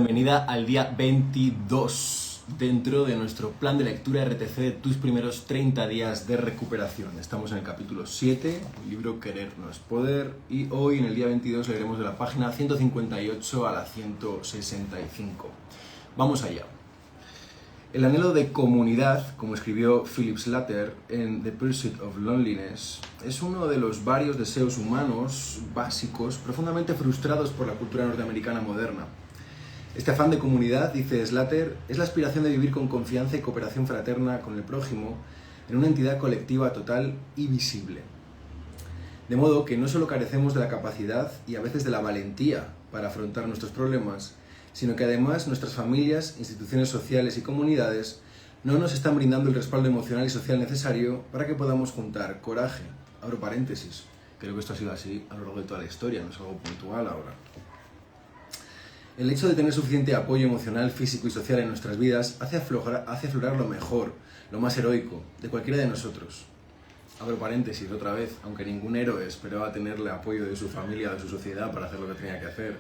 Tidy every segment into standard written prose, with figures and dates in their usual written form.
bienvenida al día 22 dentro de nuestro plan de lectura RTC de tus primeros 30 días de recuperación. Estamos en el capítulo 7, el libro Querer no es poder, y hoy en el día 22 leeremos de la página 158 a la 165. Vamos allá. El anhelo de comunidad, como escribió Philip Slater en The Pursuit of Loneliness, es uno de los varios deseos humanos básicos profundamente frustrados por la cultura norteamericana moderna. Este afán de comunidad, dice Slater, es la aspiración de vivir con confianza y cooperación fraterna con el prójimo en una entidad colectiva total y visible. De modo que no solo carecemos de la capacidad y a veces de la valentía para afrontar nuestros problemas, sino que además nuestras familias, instituciones sociales y comunidades no nos están brindando el respaldo emocional y social necesario para que podamos juntar coraje. Abro paréntesis, creo que esto ha sido así a lo largo de toda la historia, no es algo puntual ahora. El hecho de tener suficiente apoyo emocional, físico y social en nuestras vidas hace aflorar lo mejor, lo más heroico, de cualquiera de nosotros. Abro paréntesis otra vez, aunque ningún héroe esperaba tener el apoyo de su familia, de su sociedad para hacer lo que tenía que hacer.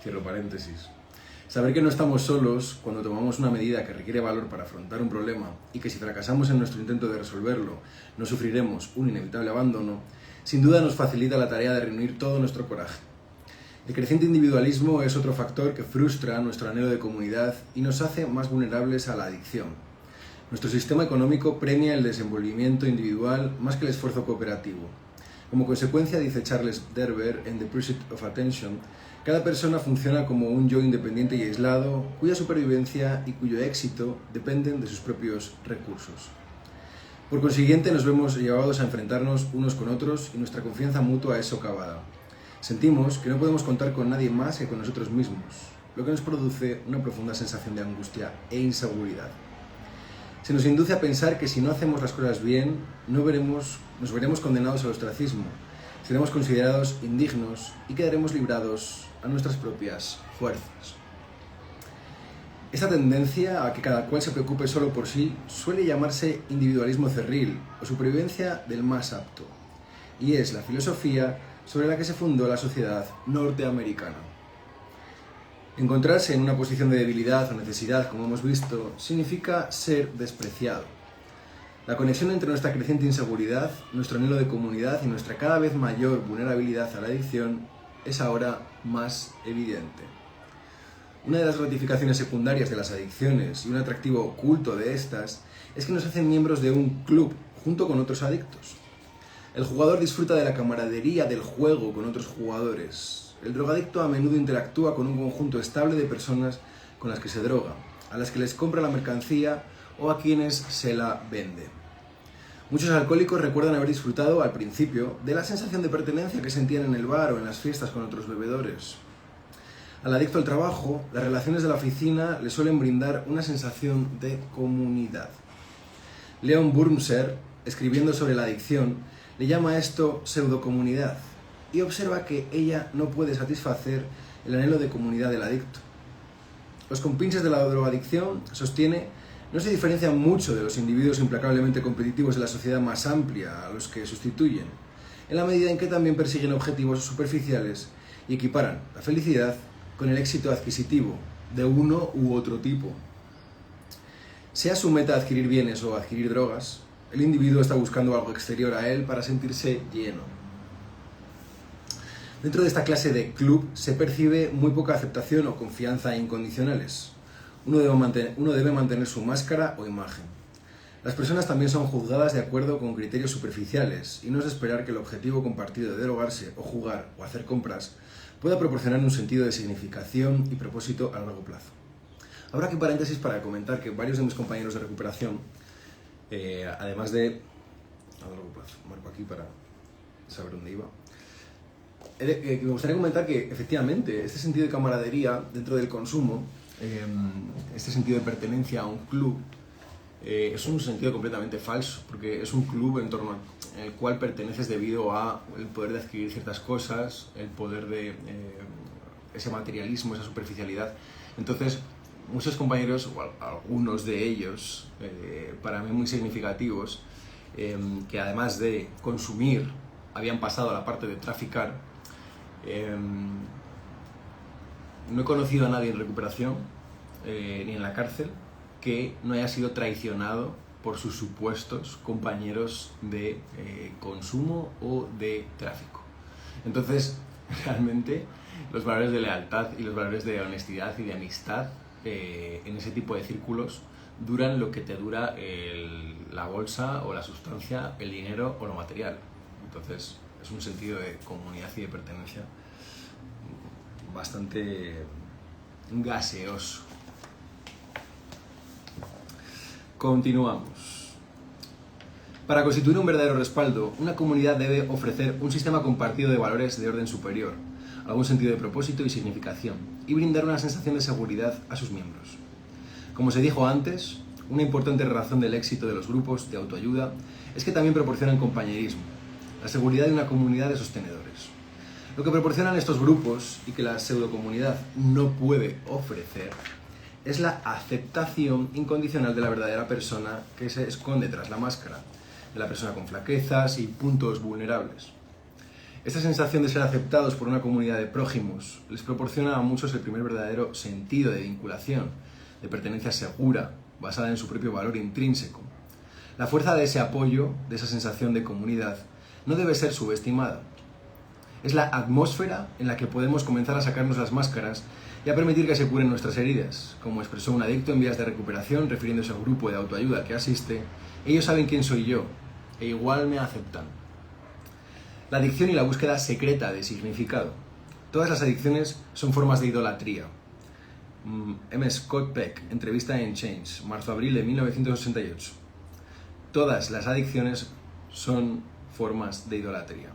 Cierro paréntesis. Saber que no estamos solos cuando tomamos una medida que requiere valor para afrontar un problema y que si fracasamos en nuestro intento de resolverlo no sufriremos un inevitable abandono, sin duda nos facilita la tarea de reunir todo nuestro coraje. El creciente individualismo es otro factor que frustra nuestro anhelo de comunidad y nos hace más vulnerables a la adicción. Nuestro sistema económico premia el desenvolvimiento individual más que el esfuerzo cooperativo. Como consecuencia, dice Charles Derber en The Pursuit of Attention, cada persona funciona como un yo independiente y aislado, cuya supervivencia y cuyo éxito dependen de sus propios recursos. Por consiguiente, nos vemos llevados a enfrentarnos unos con otros y nuestra confianza mutua es socavada. Sentimos que no podemos contar con nadie más que con nosotros mismos, lo que nos produce una profunda sensación de angustia e inseguridad. Se nos induce a pensar que si no hacemos las cosas bien, nos veremos condenados al ostracismo, seremos considerados indignos y quedaremos librados a nuestras propias fuerzas. Esta tendencia a que cada cual se preocupe solo por sí suele llamarse individualismo cerril o supervivencia del más apto, y es la filosofía sobre la que se fundó la sociedad norteamericana. Encontrarse en una posición de debilidad o necesidad, como hemos visto, significa ser despreciado. La conexión entre nuestra creciente inseguridad, nuestro anhelo de comunidad y nuestra cada vez mayor vulnerabilidad a la adicción es ahora más evidente. Una de las gratificaciones secundarias de las adicciones y un atractivo oculto de estas es que nos hacen miembros de un club junto con otros adictos. El jugador disfruta de la camaradería del juego con otros jugadores. El drogadicto a menudo interactúa con un conjunto estable de personas con las que se droga, a las que les compra la mercancía o a quienes se la vende. Muchos alcohólicos recuerdan haber disfrutado, al principio, de la sensación de pertenencia que sentían en el bar o en las fiestas con otros bebedores. Al adicto al trabajo, las relaciones de la oficina le suelen brindar una sensación de comunidad. Leon Burmser, escribiendo sobre la adicción, le llama a esto pseudocomunidad y observa que ella no puede satisfacer el anhelo de comunidad del adicto. Los compinches de la drogadicción, sostiene, no se diferencian mucho de los individuos implacablemente competitivos de la sociedad más amplia a los que sustituyen, en la medida en que también persiguen objetivos superficiales y equiparan la felicidad con el éxito adquisitivo de uno u otro tipo. Sea su meta adquirir bienes o adquirir drogas, el individuo está buscando algo exterior a él para sentirse lleno. Dentro de esta clase de club se percibe muy poca aceptación o confianza incondicionales. Uno debe mantener su máscara o imagen. Las personas también son juzgadas de acuerdo con criterios superficiales y no es de esperar que el objetivo compartido de drogarse o jugar o hacer compras pueda proporcionar un sentido de significación y propósito a largo plazo. Ahora aquí paréntesis para comentar que varios de mis compañeros de recuperación, además de... a largo plazo, marco aquí para saber dónde iba. Me gustaría comentar que efectivamente este sentido de camaradería dentro del consumo, este sentido de pertenencia a un club, es un sentido completamente falso, porque es un club en torno al cual perteneces debido a el poder de adquirir ciertas cosas, el poder de ese materialismo, esa superficialidad. Entonces, muchos compañeros, o algunos de ellos, para mí muy significativos, que además de consumir, habían pasado a la parte de traficar, no he conocido a nadie en recuperación, ni en la cárcel, que no haya sido traicionado por sus supuestos compañeros de consumo o de tráfico. Entonces, realmente, los valores de lealtad y los valores de honestidad y de amistad en ese tipo de círculos duran lo que te dura la bolsa o la sustancia, el dinero o lo material. Entonces, es un sentido de comunidad y de pertenencia bastante gaseoso. Continuamos. Para constituir un verdadero respaldo, una comunidad debe ofrecer un sistema compartido de valores de orden superior, algún sentido de propósito y significación, y brindar una sensación de seguridad a sus miembros. Como se dijo antes, una importante razón del éxito de los grupos de autoayuda es que también proporcionan compañerismo, la seguridad de una comunidad de sostenedores. Lo que proporcionan estos grupos y que la pseudocomunidad no puede ofrecer es la aceptación incondicional de la verdadera persona que se esconde tras la máscara, de la persona con flaquezas y puntos vulnerables. Esta sensación de ser aceptados por una comunidad de prójimos les proporciona a muchos el primer verdadero sentido de vinculación, de pertenencia segura, basada en su propio valor intrínseco. La fuerza de ese apoyo, de esa sensación de comunidad, no debe ser subestimada. Es la atmósfera en la que podemos comenzar a sacarnos las máscaras y a permitir que se curen nuestras heridas. Como expresó un adicto en vías de recuperación, refiriéndose al grupo de autoayuda al que asiste, ellos saben quién soy yo, e igual me aceptan. La adicción y la búsqueda secreta de significado. Todas las adicciones son formas de idolatría. M. Scott Peck, entrevista en Change, marzo-abril de 1988. Todas las adicciones son formas de idolatría.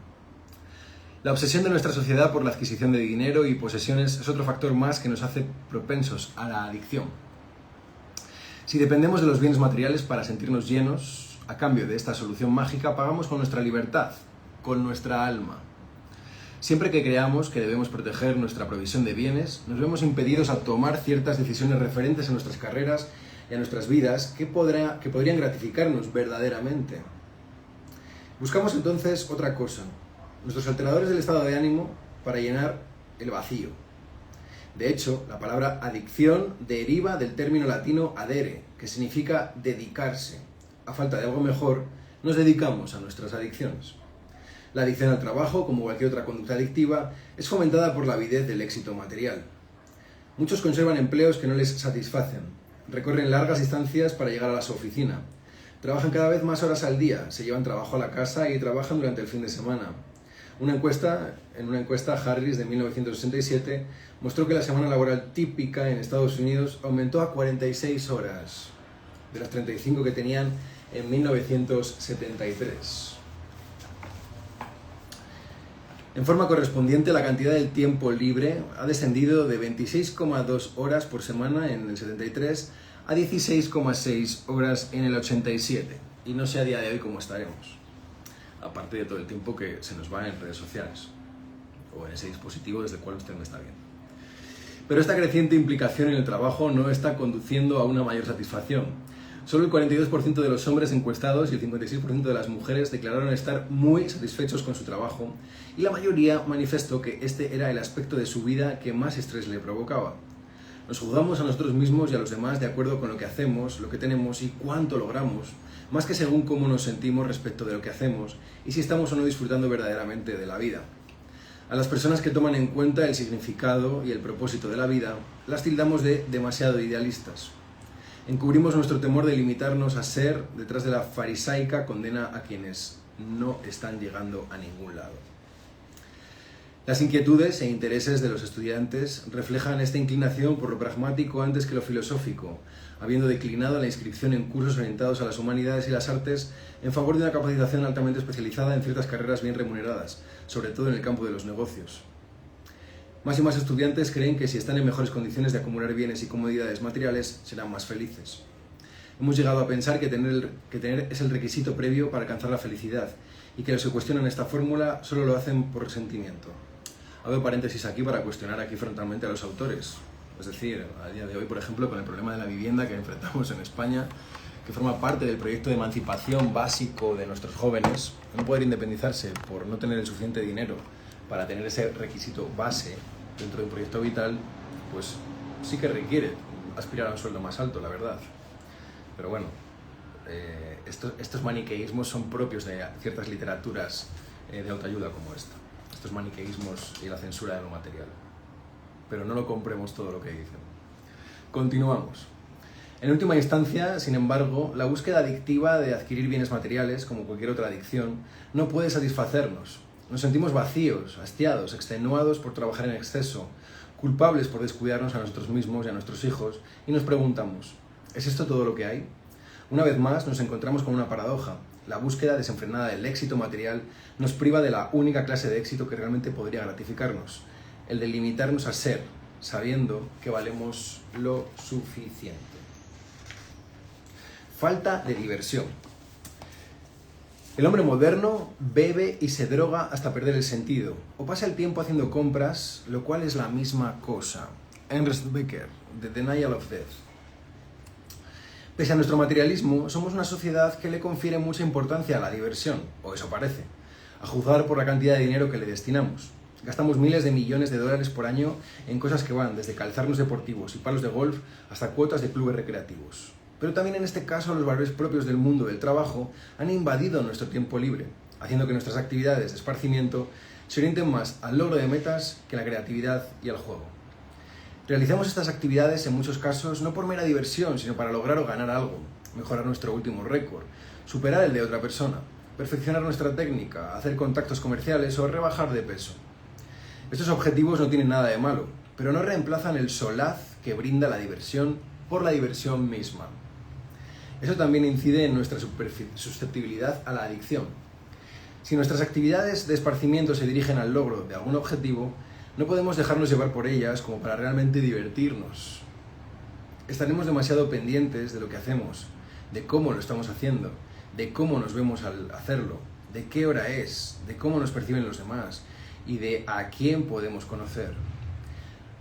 La obsesión de nuestra sociedad por la adquisición de dinero y posesiones es otro factor más que nos hace propensos a la adicción. Si dependemos de los bienes materiales para sentirnos llenos, a cambio de esta solución mágica, pagamos con nuestra libertad, con nuestra alma. Siempre que creamos que debemos proteger nuestra provisión de bienes, nos vemos impedidos a tomar ciertas decisiones referentes a nuestras carreras y a nuestras vidas que podrían gratificarnos verdaderamente. Buscamos entonces otra cosa, nuestros alteradores del estado de ánimo para llenar el vacío. De hecho, la palabra adicción deriva del término latino adere, que significa dedicarse. A falta de algo mejor, nos dedicamos a nuestras adicciones. La adicción al trabajo, como cualquier otra conducta adictiva, es fomentada por la avidez del éxito material. Muchos conservan empleos que no les satisfacen, recorren largas distancias para llegar a su oficina, trabajan cada vez más horas al día, se llevan trabajo a la casa y trabajan durante el fin de semana. En una encuesta Harris de 1967 mostró que la semana laboral típica en Estados Unidos aumentó a 46 horas, de las 35 que tenían en 1973. En forma correspondiente, la cantidad del tiempo libre ha descendido de 26,2 horas por semana en el 73 a 16,6 horas en el 87. Y no sé a día de hoy cómo estaremos. Aparte de todo el tiempo que se nos va en redes sociales o en ese dispositivo desde el cual usted me está viendo. Pero esta creciente implicación en el trabajo no está conduciendo a una mayor satisfacción. Solo el 42% de los hombres encuestados y el 56% de las mujeres declararon estar muy satisfechos con su trabajo y la mayoría manifestó que este era el aspecto de su vida que más estrés le provocaba. Nos juzgamos a nosotros mismos y a los demás de acuerdo con lo que hacemos, lo que tenemos y cuánto logramos, más que según cómo nos sentimos respecto de lo que hacemos y si estamos o no disfrutando verdaderamente de la vida. A las personas que toman en cuenta el significado y el propósito de la vida, las tildamos de demasiado idealistas. Encubrimos nuestro temor de limitarnos a ser detrás de la farisaica condena a quienes no están llegando a ningún lado. Las inquietudes e intereses de los estudiantes reflejan esta inclinación por lo pragmático antes que lo filosófico, habiendo declinado la inscripción en cursos orientados a las humanidades y las artes en favor de una capacitación altamente especializada en ciertas carreras bien remuneradas, sobre todo en el campo de los negocios. Más y más estudiantes creen que si están en mejores condiciones de acumular bienes y comodidades materiales, serán más felices. Hemos llegado a pensar que tener es el requisito previo para alcanzar la felicidad y que los que cuestionan esta fórmula solo lo hacen por resentimiento. Hago paréntesis aquí para cuestionar aquí frontalmente a los autores. Es decir, a día de hoy, por ejemplo, con el problema de la vivienda que enfrentamos en España, que forma parte del proyecto de emancipación básico de nuestros jóvenes, no poder independizarse por no tener el suficiente dinero para tener ese requisito base dentro de un proyecto vital, pues sí que requiere aspirar a un sueldo más alto, la verdad. Pero bueno, estos maniqueísmos son propios de ciertas literaturas de autoayuda como esta. Estos maniqueísmos y la censura de lo material. Pero no lo compremos todo lo que dicen. Continuamos. En última instancia, sin embargo, la búsqueda adictiva de adquirir bienes materiales, como cualquier otra adicción, no puede satisfacernos. Nos sentimos vacíos, hastiados, extenuados por trabajar en exceso, culpables por descuidarnos a nosotros mismos y a nuestros hijos, y nos preguntamos, ¿es esto todo lo que hay? Una vez más nos encontramos con una paradoja. La búsqueda desenfrenada del éxito material nos priva de la única clase de éxito que realmente podría gratificarnos, el de limitarnos a ser, sabiendo que valemos lo suficiente. Falta de diversión. El hombre moderno bebe y se droga hasta perder el sentido, o pasa el tiempo haciendo compras, lo cual es la misma cosa. Ernst Becker, The Denial of Death. Pese a nuestro materialismo, somos una sociedad que le confiere mucha importancia a la diversión, o eso parece, a juzgar por la cantidad de dinero que le destinamos. Gastamos miles de millones de dólares por año en cosas que van desde calzarnos deportivos y palos de golf hasta cuotas de clubes recreativos. Pero también en este caso los valores propios del mundo del trabajo han invadido nuestro tiempo libre, haciendo que nuestras actividades de esparcimiento se orienten más al logro de metas que a la creatividad y al juego. Realizamos estas actividades en muchos casos no por mera diversión, sino para lograr o ganar algo, mejorar nuestro último récord, superar el de otra persona, perfeccionar nuestra técnica, hacer contactos comerciales o rebajar de peso. Estos objetivos no tienen nada de malo, pero no reemplazan el solaz que brinda la diversión por la diversión misma. Eso también incide en nuestra susceptibilidad a la adicción. Si nuestras actividades de esparcimiento se dirigen al logro de algún objetivo, no podemos dejarnos llevar por ellas como para realmente divertirnos. Estaremos demasiado pendientes de lo que hacemos, de cómo lo estamos haciendo, de cómo nos vemos al hacerlo, de qué hora es, de cómo nos perciben los demás y de a quién podemos conocer.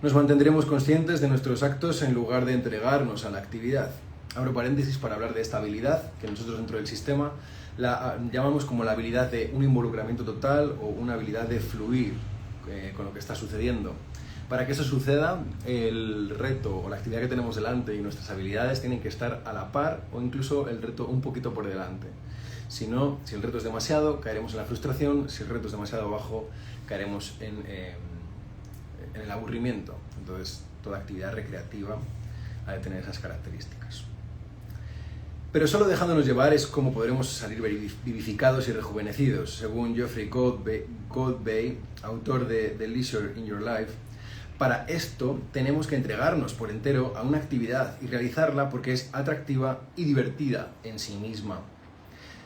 Nos mantendremos conscientes de nuestros actos en lugar de entregarnos a la actividad. Abro paréntesis para hablar de esta habilidad que nosotros dentro del sistema la llamamos como la habilidad de un involucramiento total o una habilidad de fluir con lo que está sucediendo. Para que eso suceda, el reto o la actividad que tenemos delante y nuestras habilidades tienen que estar a la par o incluso el reto un poquito por delante. Si no, si el reto es demasiado, caeremos en la frustración; si el reto es demasiado bajo, caeremos en el aburrimiento. Entonces, toda actividad recreativa ha de tener esas características. Pero solo dejándonos llevar es como podremos salir vivificados y rejuvenecidos. Según Geoffrey Goldberg, autor de The Leisure in Your Life, para esto tenemos que entregarnos por entero a una actividad y realizarla porque es atractiva y divertida en sí misma.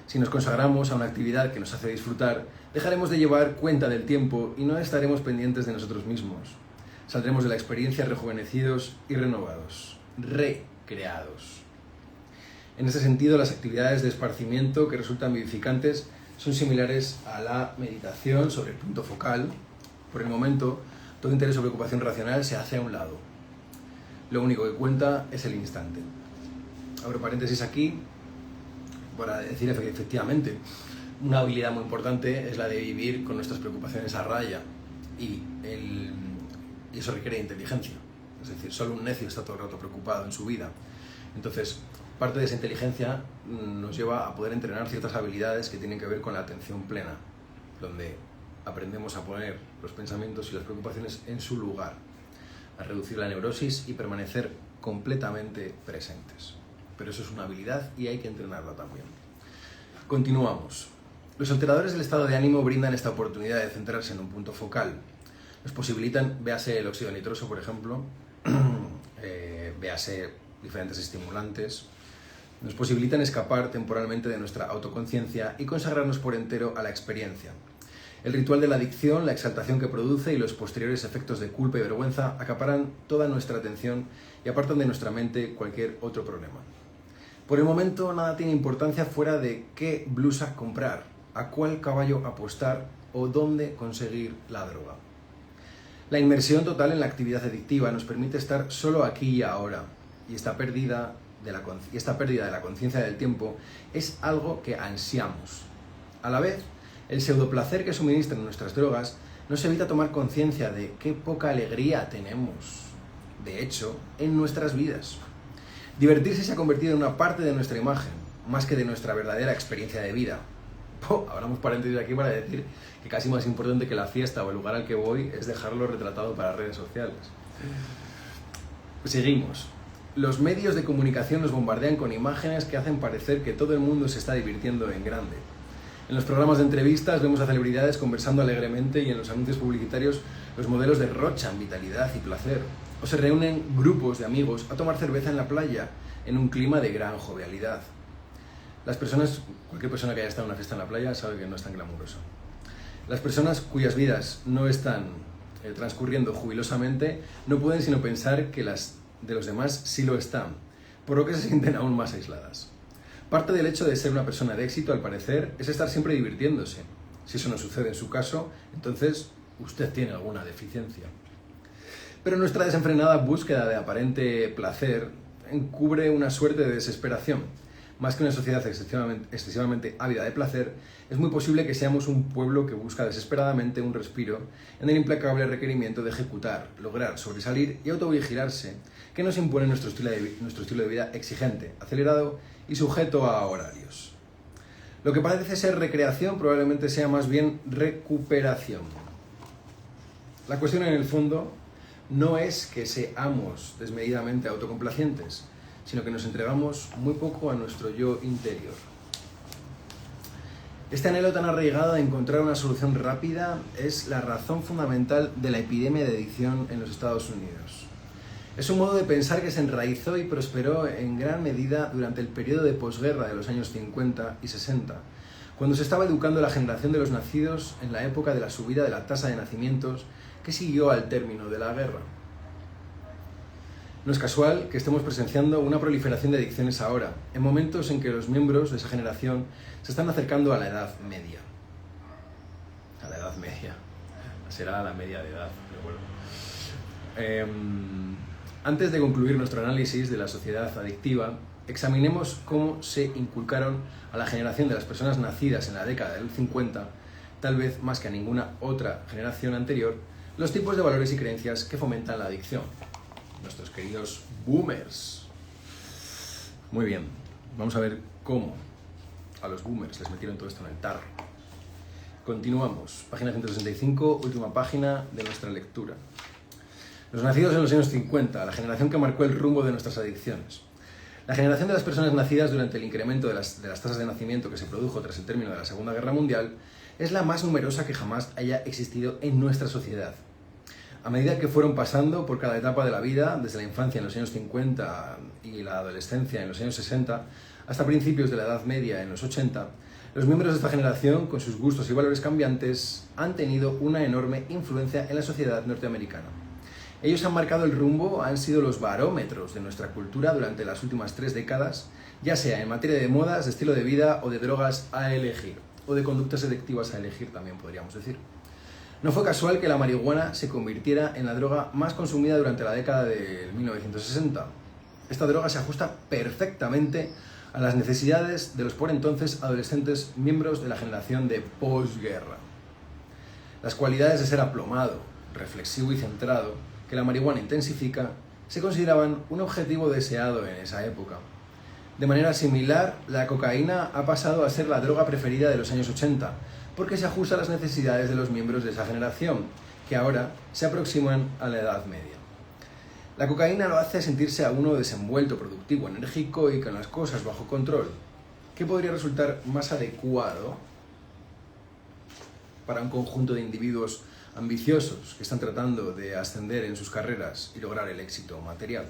Si nos consagramos a una actividad que nos hace disfrutar, dejaremos de llevar cuenta del tiempo y no estaremos pendientes de nosotros mismos. Saldremos de la experiencia rejuvenecidos y renovados, recreados. En este sentido, las actividades de esparcimiento que resultan vivificantes son similares a la meditación sobre el punto focal. Por el momento, todo interés o preocupación racional se hace a un lado. Lo único que cuenta es el instante. Abro paréntesis aquí para decir efectivamente, una habilidad muy importante es la de vivir con nuestras preocupaciones a raya y eso requiere inteligencia. Es decir, solo un necio está todo el rato preocupado en su vida. Entonces, parte de esa inteligencia nos lleva a poder entrenar ciertas habilidades que tienen que ver con la atención plena, donde aprendemos a poner los pensamientos y las preocupaciones en su lugar, a reducir la neurosis y permanecer completamente presentes. Pero eso es una habilidad y hay que entrenarla también. Continuamos. Los alteradores del estado de ánimo brindan esta oportunidad de centrarse en un punto focal. Nos posibilitan, véase el óxido nitroso, por ejemplo, véase diferentes estimulantes, nos posibilitan escapar temporalmente de nuestra autoconciencia y consagrarnos por entero a la experiencia. El ritual de la adicción, la exaltación que produce y los posteriores efectos de culpa y vergüenza acaparan toda nuestra atención y apartan de nuestra mente cualquier otro problema. Por el momento nada tiene importancia fuera de qué blusa comprar, a cuál caballo apostar o dónde conseguir la droga. La inmersión total en la actividad adictiva nos permite estar solo aquí y ahora, y esta pérdida de la conciencia del tiempo es algo que ansiamos. A la vez, el pseudoplacer que suministran nuestras drogas nos evita tomar conciencia de qué poca alegría tenemos. de hecho, en nuestras vidas. Divertirse se ha convertido en una parte de nuestra imagen, más que de nuestra verdadera experiencia de vida. Abramos paréntesis aquí para decir que casi más importante que la fiesta o el lugar al que voy es dejarlo retratado para redes sociales. Seguimos. Los medios de comunicación nos bombardean con imágenes que hacen parecer que todo el mundo se está divirtiendo en grande. En los programas de entrevistas vemos a celebridades conversando alegremente y en los anuncios publicitarios los modelos derrochan vitalidad y placer. O se reúnen grupos de amigos a tomar cerveza en la playa en un clima de gran jovialidad. Cualquier persona que haya estado en una fiesta en la playa sabe que no es tan glamuroso. Las personas cuyas vidas no están transcurriendo jubilosamente no pueden sino pensar que las de los demás sí lo están, por lo que se sienten aún más aisladas. Parte del hecho de ser una persona de éxito, al parecer, es estar siempre divirtiéndose. Si eso no sucede en su caso, entonces usted tiene alguna deficiencia. Pero nuestra desenfrenada búsqueda de aparente placer encubre una suerte de desesperación. Más que una sociedad excesivamente ávida de placer, es muy posible que seamos un pueblo que busca desesperadamente un respiro en el implacable requerimiento de ejecutar, lograr, sobresalir y autovigilarse que nos impone nuestro estilo de vida exigente, acelerado y sujeto a horarios. Lo que parece ser recreación probablemente sea más bien recuperación. La cuestión en el fondo no es que seamos desmedidamente autocomplacientes, sino que nos entregamos muy poco a nuestro yo interior. Este anhelo tan arraigado de encontrar una solución rápida es la razón fundamental de la epidemia de adicción en los Estados Unidos. Es un modo de pensar que se enraizó y prosperó en gran medida durante el periodo de posguerra de los años 50 y 60, cuando se estaba educando a la generación de los nacidos en la época de la subida de la tasa de nacimientos que siguió al término de la guerra. No es casual que estemos presenciando una proliferación de adicciones ahora, en momentos en que los miembros de esa generación se están acercando a la edad media. A la edad media. Será la media de edad, pero bueno. Antes de concluir nuestro análisis de la sociedad adictiva, examinemos cómo se inculcaron a la generación de las personas nacidas en la década del 50, tal vez más que a ninguna otra generación anterior, los tipos de valores y creencias que fomentan la adicción. Nuestros queridos boomers. Muy bien, vamos a ver cómo a los boomers les metieron todo esto en el tarro. Continuamos, página 165, última página de nuestra lectura. Los nacidos en los años 50, la generación que marcó el rumbo de nuestras adicciones. La generación de las personas nacidas durante el incremento de las tasas de nacimiento que se produjo tras el término de la Segunda Guerra Mundial es la más numerosa que jamás haya existido en nuestra sociedad. A medida que fueron pasando por cada etapa de la vida, desde la infancia en los años 50 y la adolescencia en los años 60, hasta principios de la Edad Media en los 80, los miembros de esta generación, con sus gustos y valores cambiantes, han tenido una enorme influencia en la sociedad norteamericana. Ellos han marcado el rumbo, han sido los barómetros de nuestra cultura durante las últimas 3 décadas, ya sea en materia de modas, de estilo de vida o de drogas a elegir, o de conductas selectivas a elegir también podríamos decir. No fue casual que la marihuana se convirtiera en la droga más consumida durante la década de 1960. Esta droga se ajusta perfectamente a las necesidades de los por entonces adolescentes miembros de la generación de posguerra. Las cualidades de ser aplomado, reflexivo y centrado que la marihuana intensifica se consideraban un objetivo deseado en esa época. De manera similar, la cocaína ha pasado a ser la droga preferida de los años 80, porque se ajusta a las necesidades de los miembros de esa generación, que ahora se aproximan a la Edad Media. La cocaína lo hace sentirse a uno desenvuelto, productivo, enérgico y con las cosas bajo control. ¿Qué podría resultar más adecuado para un conjunto de individuos ambiciosos que están tratando de ascender en sus carreras y lograr el éxito material?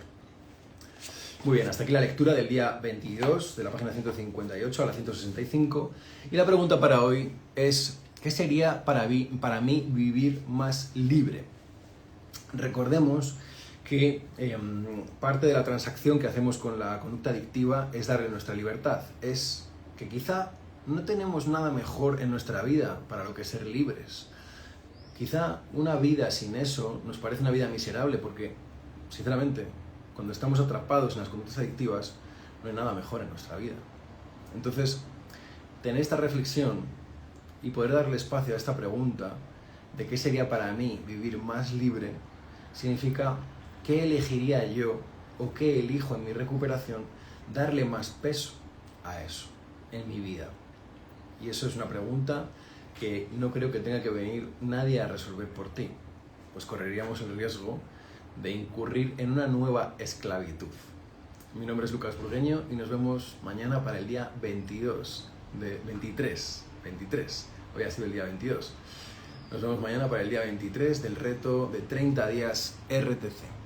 Muy bien, hasta aquí la lectura del día 22, de la página 158 a la 165. Y la pregunta para hoy es, ¿qué sería para mí vivir más libre? Recordemos que parte de la transacción que hacemos con la conducta adictiva es darle nuestra libertad. Es que quizá no tenemos nada mejor en nuestra vida para lo que ser libres. Quizá una vida sin eso nos parece una vida miserable porque, sinceramente, cuando estamos atrapados en las conductas adictivas, no hay nada mejor en nuestra vida. Entonces, tener esta reflexión y poder darle espacio a esta pregunta de qué sería para mí vivir más libre, significa ¿qué elegiría yo o qué elijo en mi recuperación darle más peso a eso en mi vida? Y eso es una pregunta que no creo que tenga que venir nadie a resolver por ti, pues correríamos el riesgo de incurrir en una nueva esclavitud. Mi nombre es Lucas Burgueño y nos vemos mañana para el día 23. Hoy ha sido el día 22. Nos vemos mañana para el día 23 del reto de 30 días RTC.